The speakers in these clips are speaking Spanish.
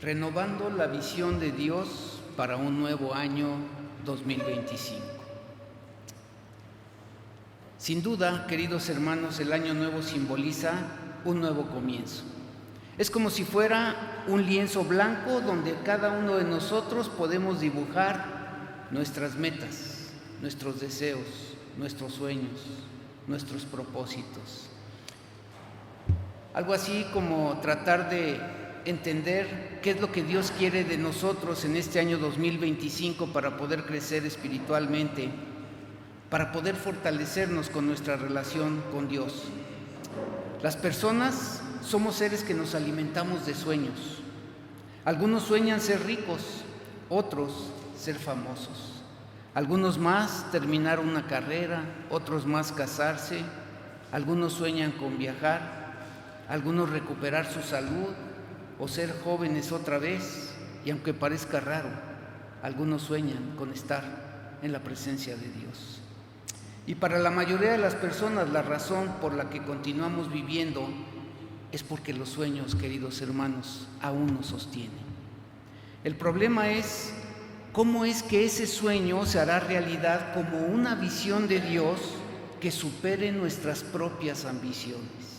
renovando la visión de Dios para un nuevo año 2025. Sin duda, queridos hermanos, el año nuevo simboliza un nuevo comienzo. Es como si fuera un lienzo blanco donde cada uno de nosotros podemos dibujar nuestras metas, nuestros deseos, nuestros sueños, nuestros propósitos. Algo así como tratar de entender qué es lo que Dios quiere de nosotros en este año 2025 para poder crecer espiritualmente, para poder fortalecernos con nuestra relación con Dios. Las personas somos seres que nos alimentamos de sueños. Algunos sueñan ser ricos, otros ser famosos. Algunos más terminar una carrera, otros más casarse. Algunos sueñan con viajar, algunos recuperar su salud o ser jóvenes otra vez. Y aunque parezca raro, algunos sueñan con estar en la presencia de Dios. Y para la mayoría de las personas, la razón por la que continuamos viviendo es porque los sueños, queridos hermanos, aún nos sostienen. El problema es cómo es que ese sueño se hará realidad como una visión de Dios que supere nuestras propias ambiciones.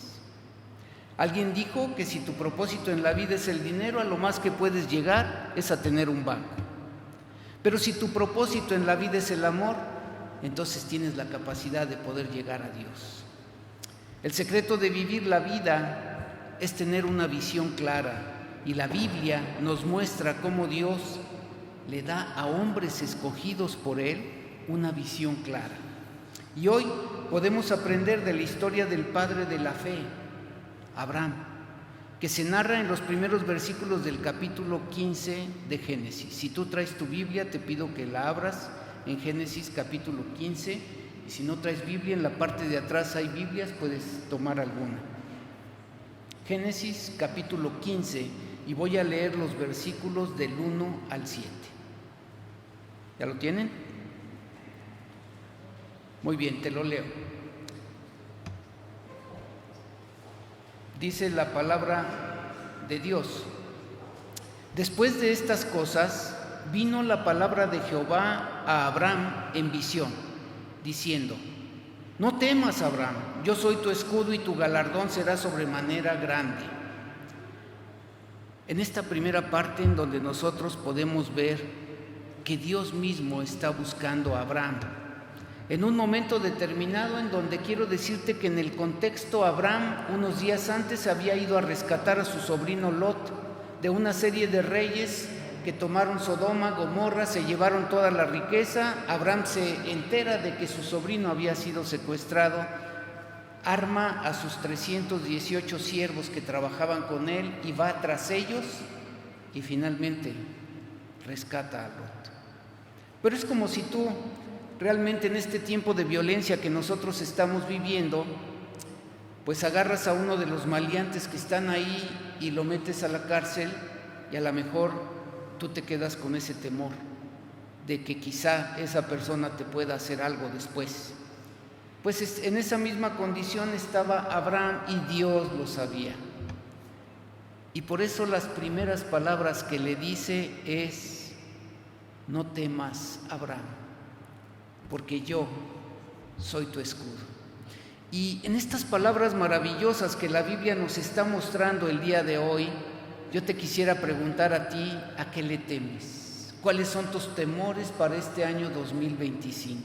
Alguien dijo que si tu propósito en la vida es el dinero, a lo más que puedes llegar es a tener un banco. Pero si tu propósito en la vida es el amor, entonces tienes la capacidad de poder llegar a Dios. El secreto de vivir la vida es tener una visión clara, y la Biblia nos muestra cómo Dios le da a hombres escogidos por Él una visión clara. Y hoy podemos aprender de la historia del padre de la fe, Abraham, que se narra en los primeros versículos del capítulo 15 de Génesis. Si tú traes tu Biblia, te pido que la abras en Génesis capítulo 15, y si no traes Biblia, en la parte de atrás hay Biblias, puedes tomar alguna. Génesis capítulo 15, y voy a leer los versículos del 1 al 7. ¿Ya lo tienen? Muy bien, te lo leo. Dice la palabra de Dios: después de estas cosas, vino la palabra de Jehová a Abraham en visión, diciendo: no temas, Abraham, yo soy tu escudo y tu galardón será sobremanera grande. En esta primera parte, en donde nosotros podemos ver que Dios mismo está buscando a Abraham, en un momento determinado en donde quiero decirte que en el contexto Abraham unos días antes había ido a rescatar a su sobrino Lot de una serie de reyes que tomaron Sodoma, Gomorra, se llevaron toda la riqueza. Abraham se entera de que su sobrino había sido secuestrado, arma a sus 318 siervos que trabajaban con él y va tras ellos y finalmente rescata a Lot. Pero es como si tú realmente en este tiempo de violencia que nosotros estamos viviendo, pues agarras a uno de los maleantes que están ahí y lo metes a la cárcel, y a lo mejor tú te quedas con ese temor de que quizá esa persona te pueda hacer algo después. Pues en esa misma condición estaba Abraham y Dios lo sabía. Y por eso las primeras palabras que le dice es: no temas, Abraham, porque yo soy tu escudo. Y en estas palabras maravillosas que la Biblia nos está mostrando el día de hoy, yo te quisiera preguntar a ti: ¿a qué le temes? ¿Cuáles son tus temores para este año 2025?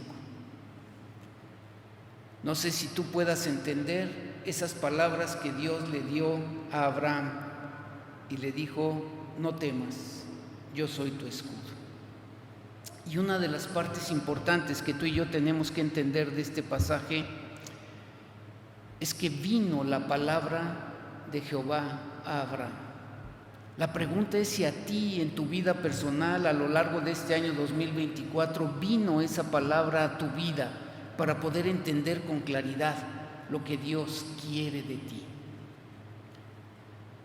No sé si tú puedas entender esas palabras que Dios le dio a Abraham y le dijo: no temas, yo soy tu escudo. Y una de las partes importantes que tú y yo tenemos que entender de este pasaje es que vino la palabra de Jehová a Abraham. La pregunta es si a ti en tu vida personal a lo largo de este año 2024 vino esa palabra a tu vida para poder entender con claridad lo que Dios quiere de ti.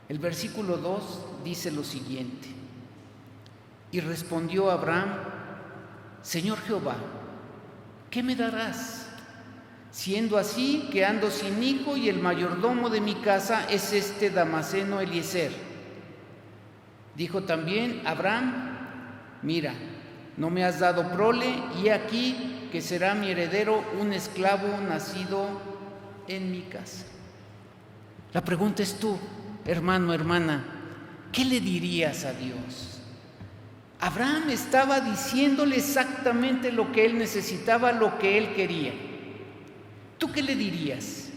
El versículo 2 dice lo siguiente: y respondió Abraham: Señor Jehová, ¿qué me darás? Siendo así que ando sin hijo y el mayordomo de mi casa es este Damaseno Eliezer. Dijo también: Abraham, mira, no me has dado prole, y aquí que será mi heredero un esclavo nacido en mi casa. La pregunta es tú, hermano, hermana, ¿qué le dirías a Dios? Abraham estaba diciéndole exactamente lo que él necesitaba, lo que él quería. ¿Tú qué le dirías?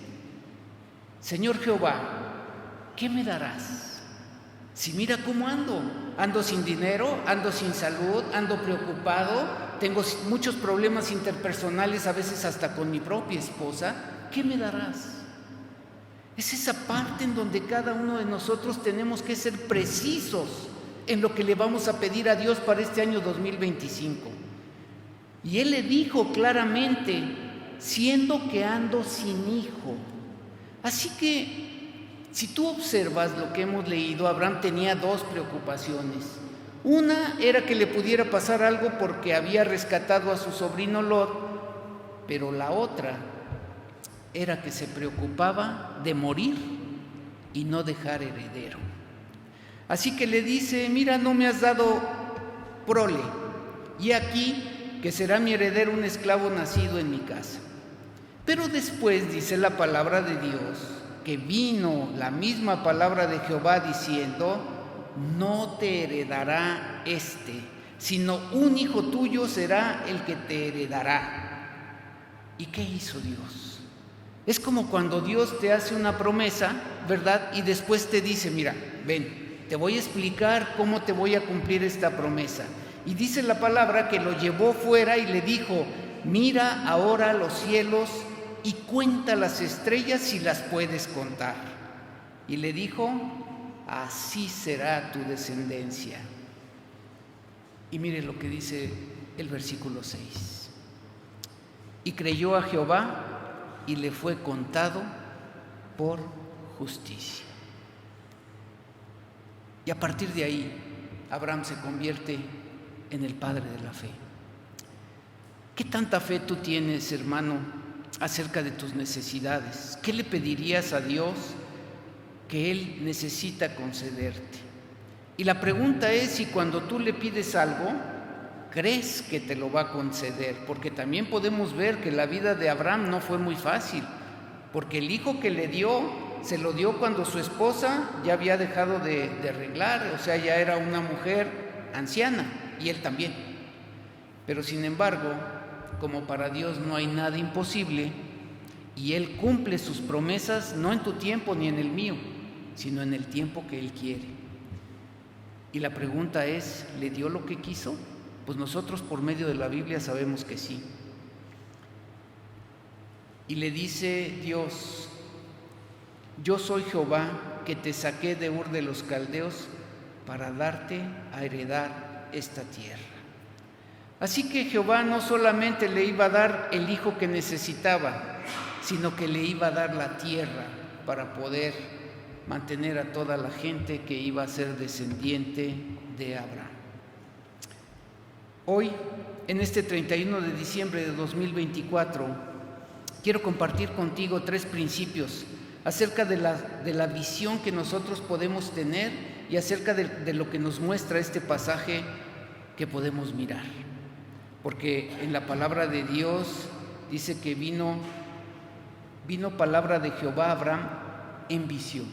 Señor Jehová, ¿qué me darás? Si mira cómo ando sin dinero, ando sin salud, ando preocupado, tengo muchos problemas interpersonales, a veces hasta con mi propia esposa, ¿qué me darás? Es esa parte en donde cada uno de nosotros tenemos que ser precisos en lo que le vamos a pedir a Dios para este año 2025. Y Él le dijo claramente: siendo que ando sin hijo. Así que, si tú observas lo que hemos leído, Abraham tenía dos preocupaciones. Una era que le pudiera pasar algo porque había rescatado a su sobrino Lot, pero la otra era que se preocupaba de morir y no dejar heredero. Así que le dice: mira, no me has dado prole, y aquí que será mi heredero un esclavo nacido en mi casa. Pero después dice la palabra de Dios que vino la misma palabra de Jehová diciendo: no te heredará sino un hijo tuyo será el que te heredará. ¿Y qué hizo Dios? Es como cuando Dios te hace una promesa, ¿verdad? Y después te dice: mira, ven, te voy a explicar cómo te voy a cumplir esta promesa. Y dice la palabra que lo llevó fuera y le dijo: mira ahora los cielos y cuenta las estrellas si las puedes contar. Y le dijo: así será tu descendencia. Y mire lo que dice el versículo 6. Y creyó a Jehová y le fue contado por justicia. Y a partir de ahí, Abraham se convierte en el padre de la fe. ¿Qué tanta fe tú tienes, hermano, acerca de tus necesidades? ¿Qué le pedirías a Dios que Él necesita concederte? Y la pregunta es si cuando tú le pides algo, crees que te lo va a conceder, porque también podemos ver que la vida de Abraham no fue muy fácil, porque el hijo que le dio, se lo dio cuando su esposa ya había dejado de arreglar, o sea, ya era una mujer anciana, y él también. Pero sin embargo, como para Dios no hay nada imposible, y Él cumple sus promesas no en tu tiempo ni en el mío, sino en el tiempo que Él quiere. Y la pregunta es, ¿le dio lo que quiso? Pues nosotros por medio de la Biblia sabemos que sí. Y le dice Dios: yo soy Jehová que te saqué de Ur de los Caldeos para darte a heredar esta tierra. Así que Jehová no solamente le iba a dar el hijo que necesitaba, sino que le iba a dar la tierra para poder mantener a toda la gente que iba a ser descendiente de Abraham. Hoy, en este 31 de diciembre de 2024, quiero compartir contigo 3 principios acerca de la visión que nosotros podemos tener y acerca de lo que nos muestra este pasaje que podemos mirar. Porque en la palabra de Dios dice que vino palabra de Jehová a Abraham en visión.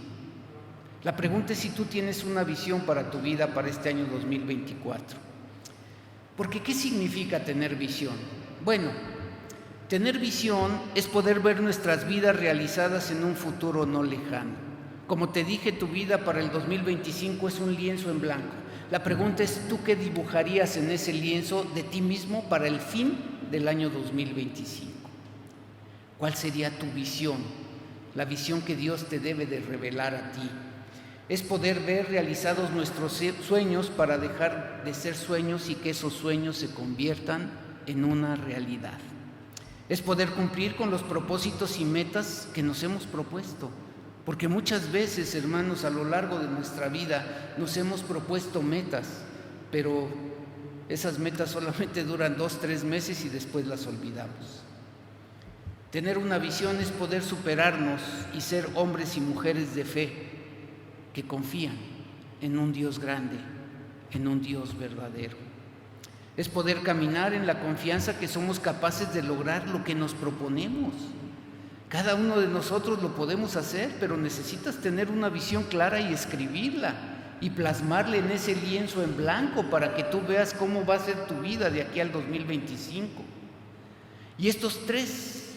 La pregunta es si tú tienes una visión para tu vida para este año 2024. Porque ¿qué significa tener visión? Bueno, tener visión es poder ver nuestras vidas realizadas en un futuro no lejano. Como te dije, tu vida para el 2025 es un lienzo en blanco. La pregunta es, ¿tú qué dibujarías en ese lienzo de ti mismo para el fin del año 2025? ¿Cuál sería tu visión? La visión que Dios te debe de revelar a ti. Es poder ver realizados nuestros sueños para dejar de ser sueños y que esos sueños se conviertan en una realidad. Es poder cumplir con los propósitos y metas que nos hemos propuesto. Porque muchas veces, hermanos, a lo largo de nuestra vida nos hemos propuesto metas, pero esas metas solamente duran 2-3 meses y después las olvidamos. Tener una visión es poder superarnos y ser hombres y mujeres de fe que confían en un Dios grande en un Dios verdadero. Es poder caminar en la confianza que somos capaces de lograr lo que nos proponemos. Cada uno de nosotros lo podemos hacer, pero necesitas tener una visión clara y escribirla y plasmarla en ese lienzo en blanco para que tú veas cómo va a ser tu vida de aquí al 2025. Y estos 3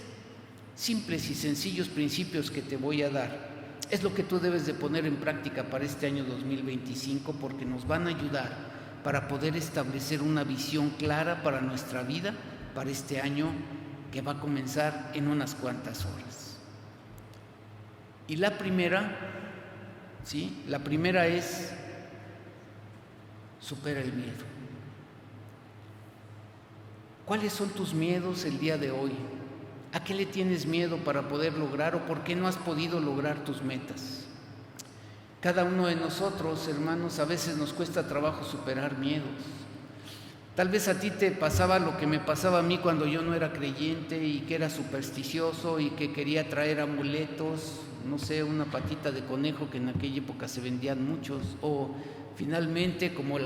simples y sencillos principios que te voy a dar es lo que tú debes de poner en práctica para este año 2025, porque nos van a ayudar para poder establecer una visión clara para nuestra vida, para este año que va a comenzar en unas cuantas horas. Y la primera es: supera el miedo. ¿Cuáles son tus miedos el día de hoy? ¿A qué le tienes miedo para poder lograr, o por qué no has podido lograr tus metas? Cada uno de nosotros, hermanos, a veces nos cuesta trabajo superar miedos. Tal vez a ti te pasaba lo que me pasaba a mí cuando yo no era creyente y que era supersticioso y que quería traer amuletos, no sé, una patita de conejo, que en aquella época se vendían muchos, o finalmente, como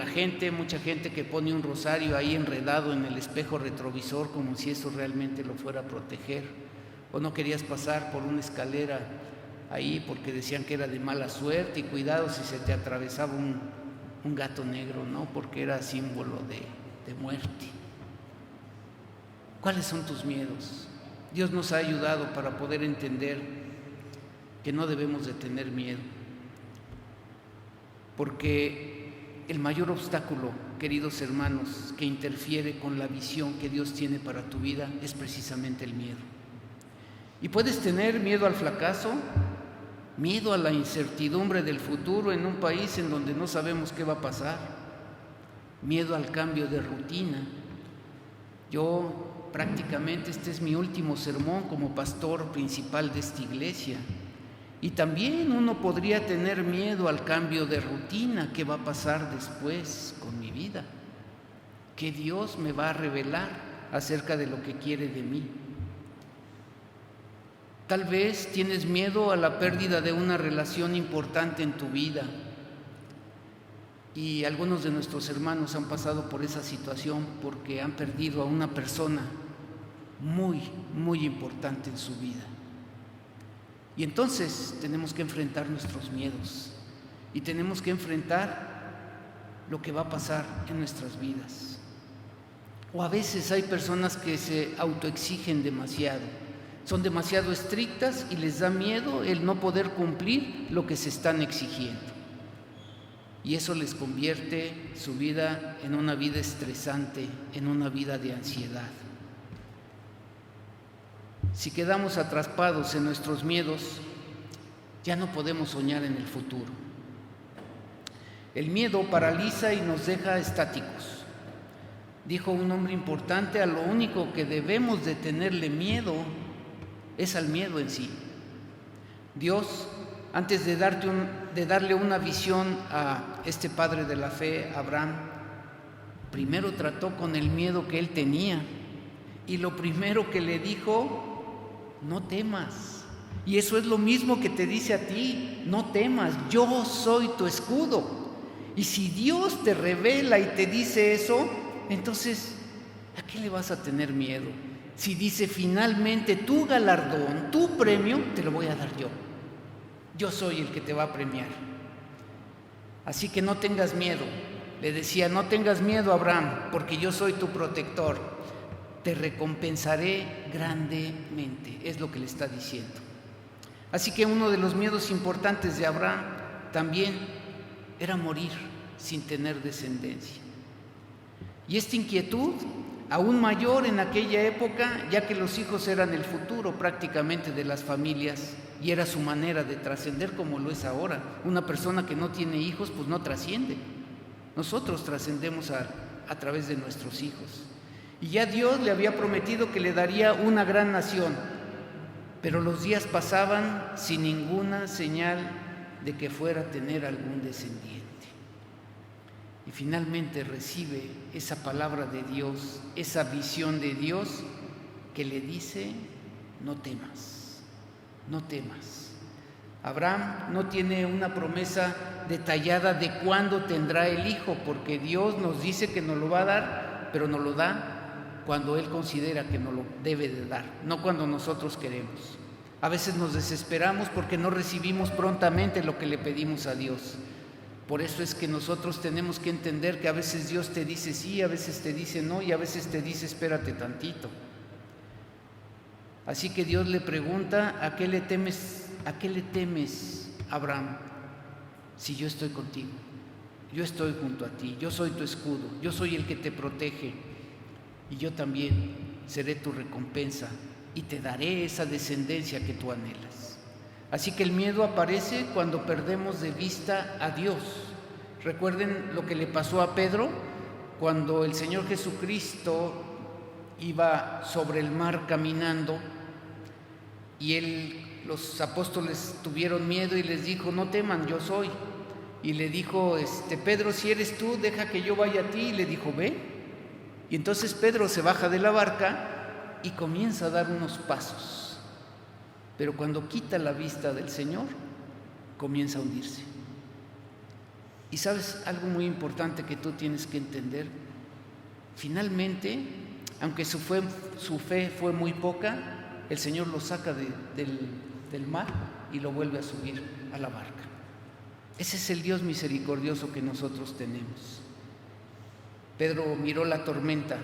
mucha gente que pone un rosario ahí enredado en el espejo retrovisor como si eso realmente lo fuera a proteger, o no querías pasar por una escalera ahí porque decían que era de mala suerte, y cuidado si se te atravesaba un gato negro, ¿no? Porque era símbolo de muerte. ¿Cuáles son tus miedos? Dios nos ha ayudado para poder entender que no debemos de tener miedo, porque el mayor obstáculo, queridos hermanos, que interfiere con la visión que Dios tiene para tu vida es precisamente el miedo. Y puedes tener miedo al fracaso, miedo a la incertidumbre del futuro en un país en donde no sabemos qué va a pasar, miedo al cambio de rutina. Yo prácticamente este es mi último sermón como pastor principal de esta iglesia, y también uno podría tener miedo al cambio de rutina. ¿Qué va a pasar después con mi vida? ¿Qué Dios me va a revelar acerca de lo que quiere de mí? Tal vez tienes miedo a la pérdida de una relación importante en tu vida, y algunos de nuestros hermanos han pasado por esa situación porque han perdido a una persona muy, muy importante en su vida. Y entonces tenemos que enfrentar nuestros miedos y tenemos que enfrentar lo que va a pasar en nuestras vidas. O a veces hay personas que se autoexigen demasiado, son demasiado estrictas y les da miedo el no poder cumplir lo que se están exigiendo. Y eso les convierte su vida en una vida estresante, en una vida de ansiedad. Si quedamos atrapados en nuestros miedos, ya no podemos soñar en el futuro. El miedo paraliza y nos deja estáticos. Dijo un hombre importante: a lo único que debemos de tenerle miedo es al miedo en sí. Dios, antes de darle una visión a este padre de la fe, Abraham, primero trató con el miedo que él tenía, y lo primero que le dijo: no temas. Y eso es lo mismo que te dice a ti: no temas, yo soy tu escudo. Y si Dios te revela y te dice eso, entonces ¿a qué le vas a tener miedo? Si dice finalmente tu galardón, tu premio, te lo voy a dar yo. Yo soy el que te va a premiar. Así que no tengas miedo. Le decía: no tengas miedo, Abraham, porque yo soy tu protector. Te recompensaré grandemente, es lo que le está diciendo. Así que uno de los miedos importantes de Abraham también era morir sin tener descendencia. Y esta inquietud, aún mayor en aquella época, ya que los hijos eran el futuro prácticamente de las familias y era su manera de trascender, como lo es ahora. Una persona que no tiene hijos pues no trasciende. Nosotros trascendemos a través de nuestros hijos. Y ya Dios le había prometido que le daría una gran nación, pero los días pasaban sin ninguna señal de que fuera a tener algún descendiente. Y finalmente recibe esa palabra de Dios, esa visión de Dios que le dice: no temas, no temas. Abraham no tiene una promesa detallada de cuándo tendrá el hijo, porque Dios nos dice que nos lo va a dar, pero nos lo da cuando Él considera que nos lo debe de dar, no cuando nosotros queremos. A veces nos desesperamos porque no recibimos prontamente lo que le pedimos a Dios. Por eso es que nosotros tenemos que entender que a veces Dios te dice sí, a veces te dice no y a veces te dice espérate tantito. Así que Dios le pregunta, ¿a qué le temes, Abraham? Si yo estoy contigo, yo estoy junto a ti, yo soy tu escudo, yo soy el que te protege y yo también seré tu recompensa y te daré esa descendencia que tú anhelas. Así que el miedo aparece cuando perdemos de vista a Dios. Recuerden lo que le pasó a Pedro cuando el Señor Jesucristo iba sobre el mar caminando y los apóstoles tuvieron miedo y les dijo, no teman, yo soy. Y le dijo, Pedro, si eres tú, deja que yo vaya a ti. Y le dijo, ve. Y entonces Pedro se baja de la barca y comienza a dar unos pasos. Pero cuando quita la vista del Señor, comienza a hundirse. Y sabes algo muy importante que tú tienes que entender. Finalmente, aunque su fe fue muy poca, el Señor lo saca del mar y lo vuelve a subir a la barca. Ese es el Dios misericordioso que nosotros tenemos. Pedro miró la tormenta.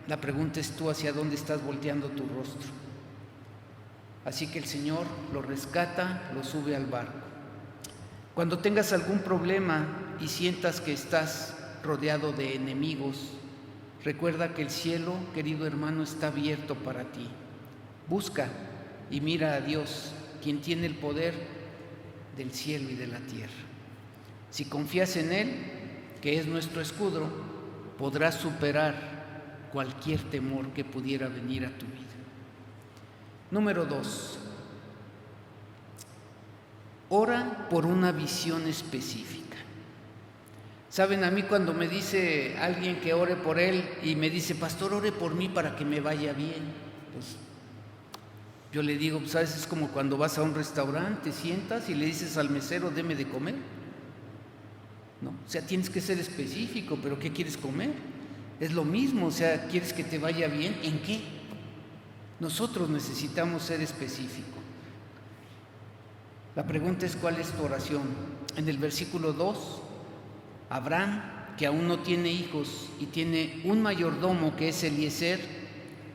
La pregunta es tú, ¿hacia dónde estás volteando tu rostro? Así que el Señor lo rescata, lo sube al barco. Cuando tengas algún problema y sientas que estás rodeado de enemigos, recuerda que el cielo, querido hermano, está abierto para ti. Busca y mira a Dios, quien tiene el poder del cielo y de la tierra. Si confías en Él, que es nuestro escudo, podrás superar cualquier temor que pudiera venir a tu vida. Número 2. Ora por una visión específica. Saben, a mí cuando me dice alguien que ore por él y me dice, pastor, ore por mí para que me vaya bien, pues yo le digo, ¿sabes? Es como cuando vas a un restaurante, te sientas y le dices al mesero, deme de comer. ¿No? O sea, tienes que ser específico, pero ¿qué quieres comer? Es lo mismo, o sea, ¿quieres que te vaya bien? ¿En qué? Nosotros necesitamos ser específicos. La pregunta es, ¿cuál es tu oración? En el versículo 2, Abraham, que aún no tiene hijos y tiene un mayordomo que es Eliezer,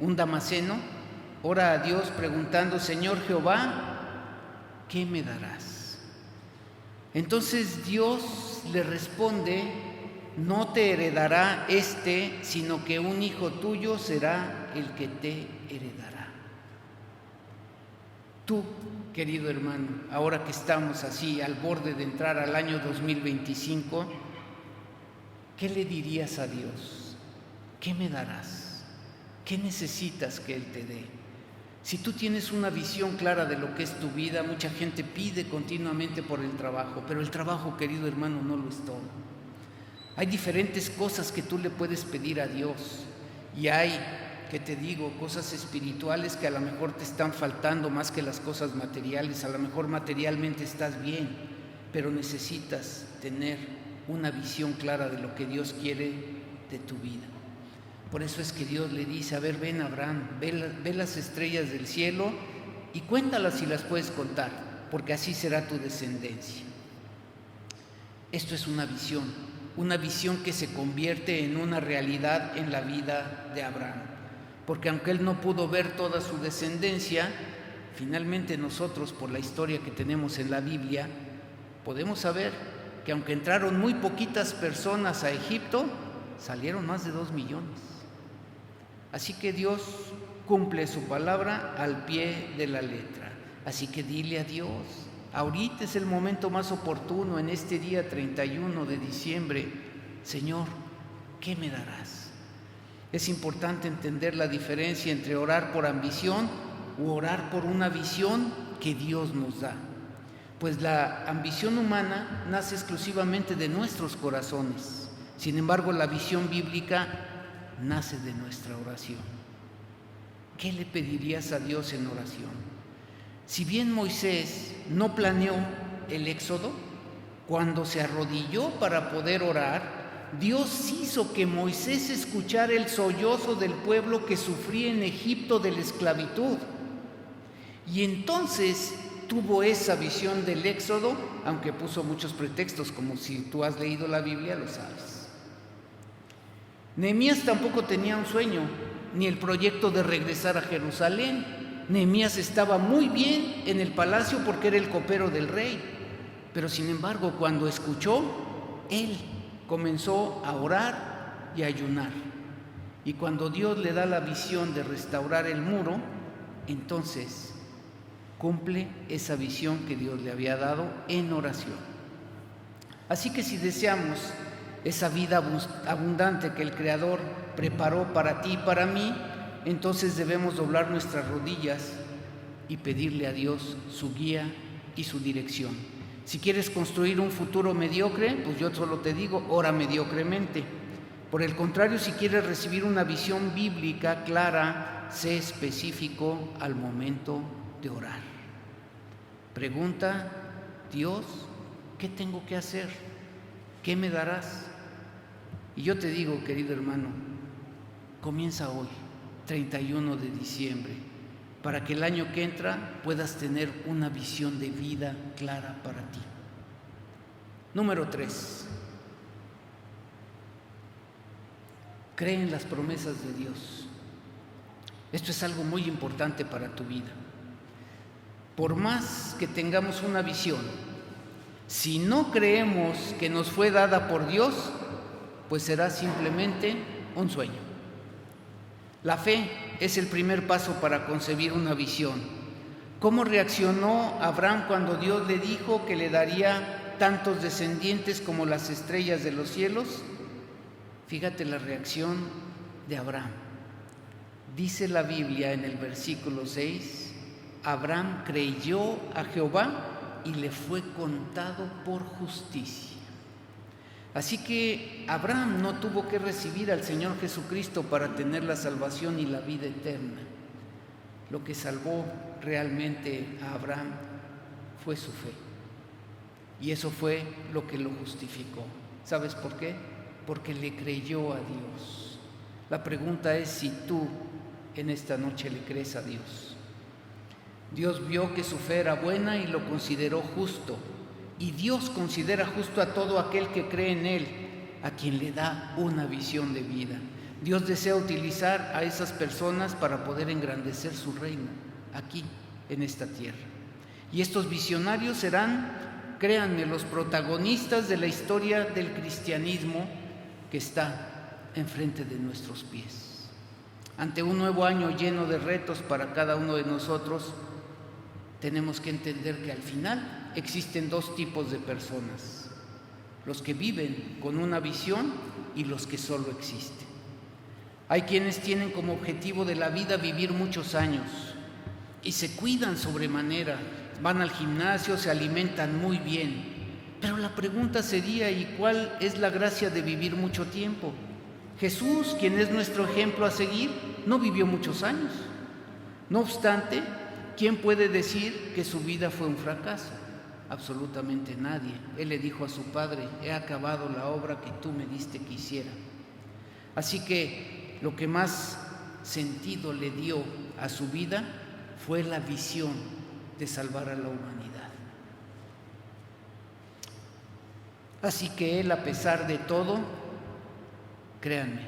un damaseno, ora a Dios preguntando, Señor Jehová, ¿qué me darás? Entonces Dios le responde, no te heredará sino que un hijo tuyo será el que te heredará. Tú, querido hermano, ahora que estamos así al borde de entrar al año 2025, ¿qué le dirías a Dios? ¿Qué me darás? ¿Qué necesitas que Él te dé? Si tú tienes una visión clara de lo que es tu vida, mucha gente pide continuamente por el trabajo, pero el trabajo, querido hermano, no lo es todo. Hay diferentes cosas que tú le puedes pedir a Dios y hay, que te digo, cosas espirituales que a lo mejor te están faltando más que las cosas materiales. A lo mejor materialmente estás bien, pero necesitas tener una visión clara de lo que Dios quiere de tu vida. Por eso es que Dios le dice, a ver, ven Abraham, ve las estrellas del cielo y cuéntalas si las puedes contar, porque así será tu descendencia. Esto es una visión que se convierte en una realidad en la vida de Abraham. Porque aunque él no pudo ver toda su descendencia, finalmente nosotros, por la historia que tenemos en la Biblia, podemos saber que aunque entraron muy poquitas personas a Egipto, salieron más de 2 millones. Así que Dios cumple su palabra al pie de la letra. Así que dile a Dios, ahorita es el momento más oportuno, en este día 31 de diciembre, Señor, ¿qué me darás? Es importante entender la diferencia entre orar por ambición u orar por una visión que Dios nos da. Pues la ambición humana nace exclusivamente de nuestros corazones. Sin embargo, la visión bíblica nace de nuestra oración. ¿Qué le pedirías a Dios en oración? Si bien Moisés no planeó el éxodo, cuando se arrodilló para poder orar, Dios hizo que Moisés escuchara el sollozo del pueblo que sufría en Egipto de la esclavitud. Y entonces tuvo esa visión del éxodo, aunque puso muchos pretextos, como si tú has leído la Biblia lo sabes. Nehemías tampoco tenía un sueño, ni el proyecto de regresar a Jerusalén. Nehemías estaba muy bien en el palacio porque era el copero del rey. Pero sin embargo, cuando escuchó, él comenzó a orar y a ayunar. Y cuando Dios le da la visión de restaurar el muro, entonces cumple esa visión que Dios le había dado en oración. Así que si deseamos esa vida abundante que el Creador preparó para ti y para mí, entonces debemos doblar nuestras rodillas y pedirle a Dios su guía y su dirección. Si quieres construir un futuro mediocre, pues yo solo te digo, ora mediocremente. Por el contrario, si quieres recibir una visión bíblica clara, sé específico al momento de orar. Pregunta, Dios, ¿qué tengo que hacer? ¿Qué me darás? Y yo te digo, querido hermano, comienza hoy, 31 de diciembre, para que el año que entra puedas tener una visión de vida clara para ti. Número 3. Cree en las promesas de Dios. Esto es algo muy importante para tu vida. Por más que tengamos una visión, si no creemos que nos fue dada por Dios, pues será simplemente un sueño. La fe es el primer paso para concebir una visión. ¿Cómo reaccionó Abraham cuando Dios le dijo que le daría tantos descendientes como las estrellas de los cielos? Fíjate la reacción de Abraham. Dice la Biblia en el versículo 6, Abraham creyó a Jehová y le fue contado por justicia. Así que Abraham no tuvo que recibir al Señor Jesucristo para tener la salvación y la vida eterna. Lo que salvó realmente a Abraham fue su fe. Y eso fue lo que lo justificó. ¿Sabes por qué? Porque le creyó a Dios. La pregunta es si tú en esta noche le crees a Dios. Dios vio que su fe era buena y lo consideró justo. Y Dios considera justo a todo aquel que cree en Él, a quien le da una visión de vida. Dios desea utilizar a esas personas para poder engrandecer su reino aquí, en esta tierra. Y estos visionarios serán, créanme, los protagonistas de la historia del cristianismo que está enfrente de nuestros pies. Ante un nuevo año lleno de retos para cada uno de nosotros, tenemos que entender que al final existen dos tipos de personas: los que viven con una visión y los que solo existen. Hay quienes tienen como objetivo de la vida vivir muchos años y se cuidan sobremanera, van al gimnasio, se alimentan muy bien. Pero la pregunta sería, ¿y cuál es la gracia de vivir mucho tiempo? Jesús, quien es nuestro ejemplo a seguir, no vivió muchos años. No obstante, ¿quién puede decir que su vida fue un fracaso? Absolutamente nadie. Él le dijo a su padre, he acabado la obra que tú me diste que hiciera. Así que lo que más sentido le dio a su vida fue la visión de salvar a la humanidad. Así que él, a pesar de todo, créanme,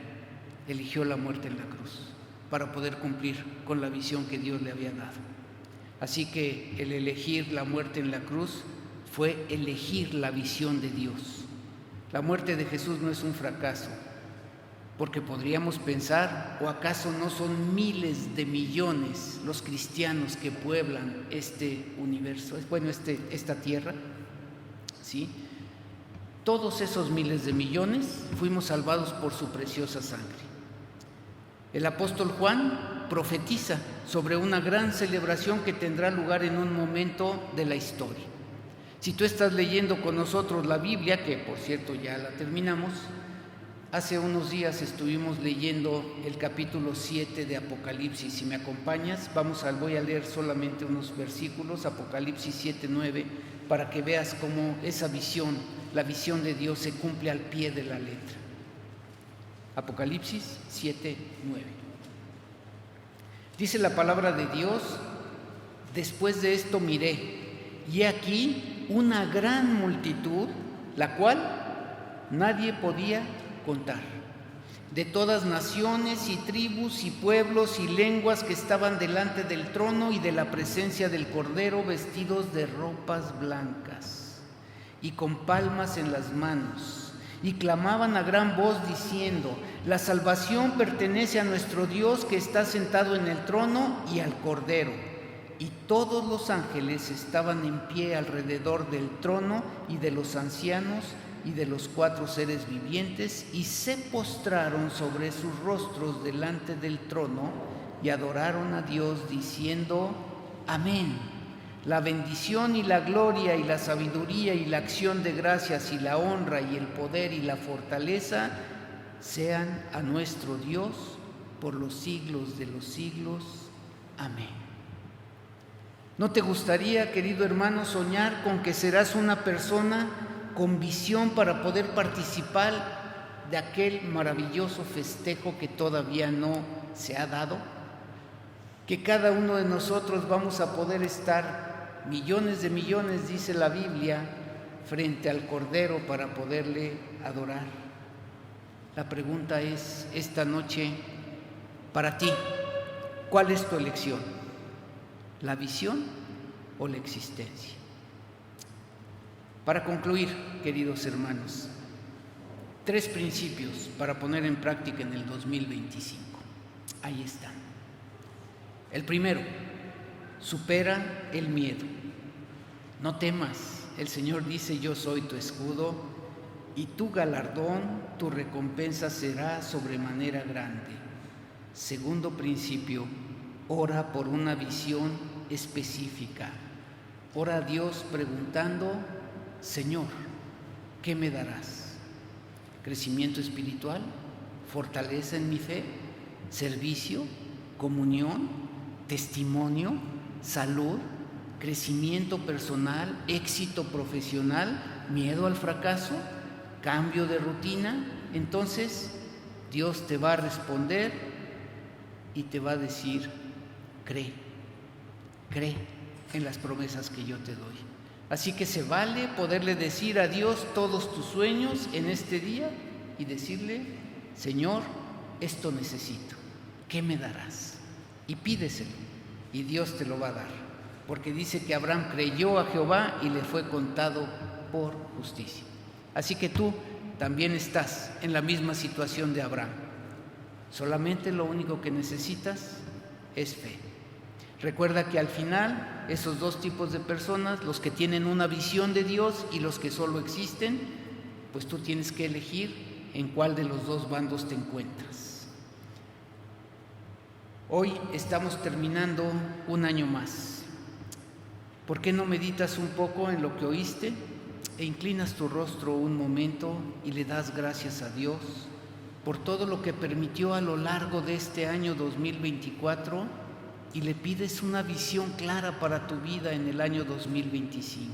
eligió la muerte en la cruz para poder cumplir con la visión que Dios le había dado. Así que el elegir la muerte en la cruz fue elegir la visión de Dios. La muerte de Jesús no es un fracaso, porque podríamos pensar, ¿o acaso no son miles de millones los cristianos que pueblan este universo, esta tierra? ¿Sí? Todos esos miles de millones fuimos salvados por su preciosa sangre. El apóstol Juan profetiza sobre una gran celebración que tendrá lugar en un momento de la historia. Si tú estás leyendo con nosotros la Biblia, que por cierto ya la terminamos, Hace unos días estuvimos leyendo el capítulo 7 de Apocalipsis. Si me acompañas, voy a leer solamente unos versículos, Apocalipsis 7:9, para que veas cómo esa visión, la visión de Dios, se cumple al pie de la letra. Apocalipsis 7:9. Dice la palabra de Dios: después de esto miré, y he aquí una gran multitud, la cual nadie podía contar, de todas naciones y tribus y pueblos y lenguas, que estaban delante del trono y de la presencia del Cordero, vestidos de ropas blancas y con palmas en las manos, y clamaban a gran voz diciendo: la salvación pertenece a nuestro Dios, que está sentado en el trono, y al Cordero. Y todos los ángeles estaban en pie alrededor del trono y de los ancianos y de los 4 seres vivientes, y se postraron sobre sus rostros delante del trono y adoraron a Dios diciendo: amén. La bendición y la gloria y la sabiduría y la acción de gracias y la honra y el poder y la fortaleza sean a nuestro Dios por los siglos de los siglos. Amén. ¿No te gustaría, querido hermano, soñar con que serás una persona con visión para poder participar de aquel maravilloso festejo que todavía no se ha dado? Que cada uno de nosotros vamos a poder estar, millones de millones, dice la Biblia, frente al Cordero para poderle adorar. La pregunta es, esta noche, para ti, ¿cuál es tu elección? ¿La visión o la existencia? Para concluir, queridos hermanos, 3 principios para poner en práctica en el 2025. Ahí están. El primero: supera el miedo. No temas, el Señor dice: yo soy tu escudo, y tu galardón, tu recompensa será sobremanera grande. Segundo principio: ora por una visión específica. Ora a Dios preguntando: Señor, ¿qué me darás? ¿Crecimiento espiritual? ¿Fortaleza en mi fe? ¿Servicio? ¿Comunión? ¿Testimonio? ¿Salud? ¿Crecimiento personal? ¿Éxito profesional? ¿Miedo al fracaso? ¿Cambio de rutina? Entonces Dios te va a responder y te va a decir: cree en las promesas que yo te doy. Así que se vale poderle decir a Dios todos tus sueños en este día y decirle: Señor, esto necesito, ¿qué me darás? Y pídeselo, y Dios te lo va a dar, porque dice que Abraham creyó a Jehová y le fue contado por justicia. Así que tú también estás en la misma situación de Abraham. Solamente lo único que necesitas es fe. Recuerda que al final, esos 2 tipos de personas, los que tienen una visión de Dios y los que solo existen, pues tú tienes que elegir en cuál de los 2 bandos te encuentras. Hoy estamos terminando un año más. ¿Por qué no meditas un poco en lo que oíste e inclinas tu rostro un momento y le das gracias a Dios por todo lo que permitió a lo largo de este año 2024 y le pides una visión clara para tu vida en el año 2025?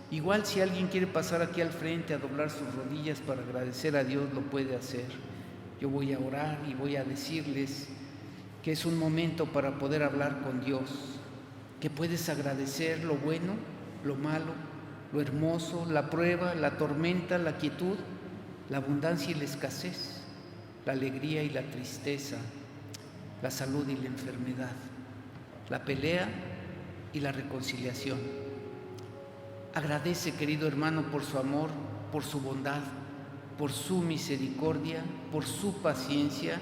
Igual, si alguien quiere pasar aquí al frente a doblar sus rodillas para agradecer a Dios, lo puede hacer. Yo voy a orar y voy a decirles que es un momento para poder hablar con Dios, que puedes agradecer lo bueno, lo malo, lo hermoso, la prueba, la tormenta, la quietud, la abundancia y la escasez, la alegría y la tristeza, la salud y la enfermedad, la pelea y la reconciliación. Agradece, querido hermano, por su amor, por su bondad, por su misericordia, por su paciencia,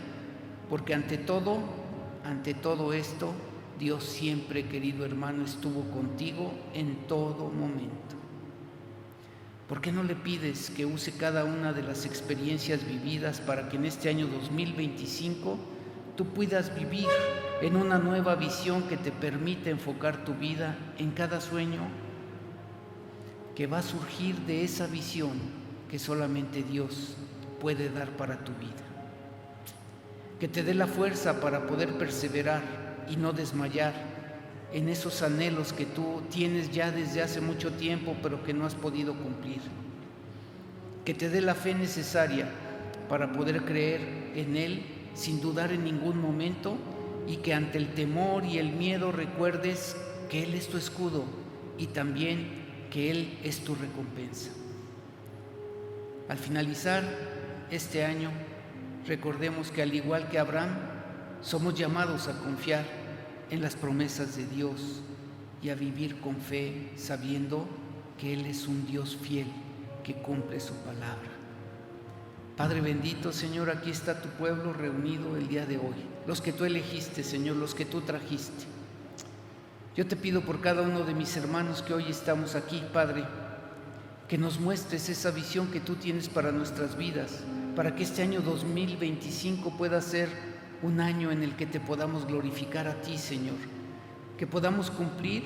porque ante todo esto, Dios siempre, querido hermano, estuvo contigo en todo momento. ¿Por qué no le pides que use cada una de las experiencias vividas para que en este año 2025 tú puedas vivir en una nueva visión que te permita enfocar tu vida en cada sueño que va a surgir de esa visión que solamente Dios puede dar para tu vida. Que te dé la fuerza para poder perseverar y no desmayar en esos anhelos que tú tienes ya desde hace mucho tiempo, pero que no has podido cumplir. Que te dé la fe necesaria para poder creer en Él sin dudar en ningún momento, y que ante el temor y el miedo recuerdes que Él es tu escudo y también que Él es tu recompensa. Al finalizar este año, recordemos que al igual que Abraham, somos llamados a confiar en las promesas de Dios y a vivir con fe, sabiendo que Él es un Dios fiel que cumple su palabra. Padre bendito, Señor, aquí está tu pueblo reunido el día de hoy, los que tú elegiste, Señor, los que tú trajiste. Yo te pido por cada uno de mis hermanos que hoy estamos aquí, Padre, que nos muestres esa visión que tú tienes para nuestras vidas, para que este año 2025 pueda ser un año en el que te podamos glorificar a ti, Señor, que podamos cumplir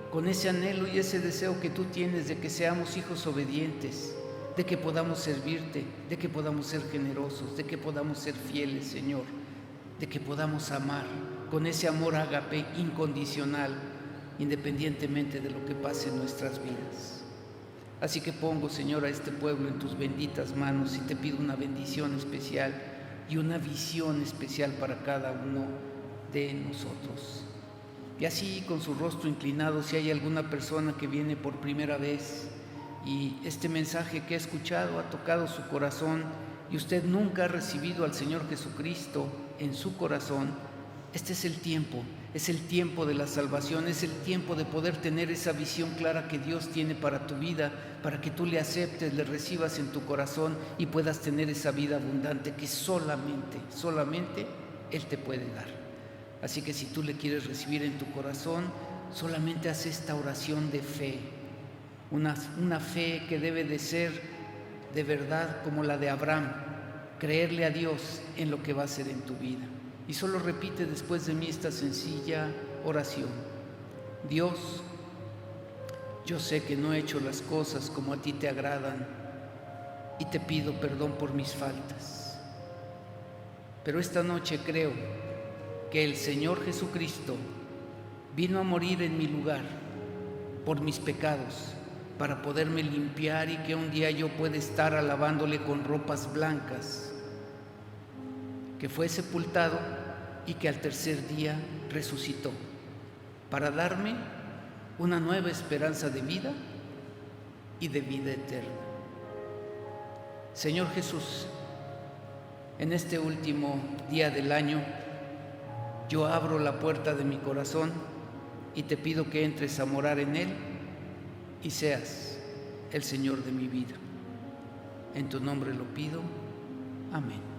con ese anhelo y ese deseo que tú tienes de que seamos hijos obedientes, de que podamos servirte, de que podamos ser generosos, de que podamos ser fieles, Señor, de que podamos amar con ese amor ágape incondicional, independientemente de lo que pase en nuestras vidas. Así que pongo, Señor, a este pueblo en tus benditas manos y te pido una bendición especial y una visión especial para cada uno de nosotros. Y así, con su rostro inclinado, si hay alguna persona que viene por primera vez y este mensaje que ha escuchado ha tocado su corazón y usted nunca ha recibido al Señor Jesucristo en su corazón, este es el tiempo de la salvación, es el tiempo de poder tener esa visión clara que Dios tiene para tu vida, para que tú le aceptes, le recibas en tu corazón y puedas tener esa vida abundante que solamente Él te puede dar. Así que si tú le quieres recibir en tu corazón, solamente haz esta oración de fe, una fe que debe de ser de verdad como la de Abraham, creerle a Dios en lo que va a hacer en tu vida. Y solo repite después de mí esta sencilla oración: Dios, yo sé que no he hecho las cosas como a ti te agradan y te pido perdón por mis faltas. Pero esta noche creo que el Señor Jesucristo vino a morir en mi lugar por mis pecados, para poderme limpiar y que un día yo pueda estar alabándole con ropas blancas, que fue sepultado y que al tercer día resucitó para darme una nueva esperanza de vida y de vida eterna. Señor Jesús, en este último día del año, yo abro la puerta de mi corazón y te pido que entres a morar en él y seas el Señor de mi vida. En tu nombre lo pido. Amén.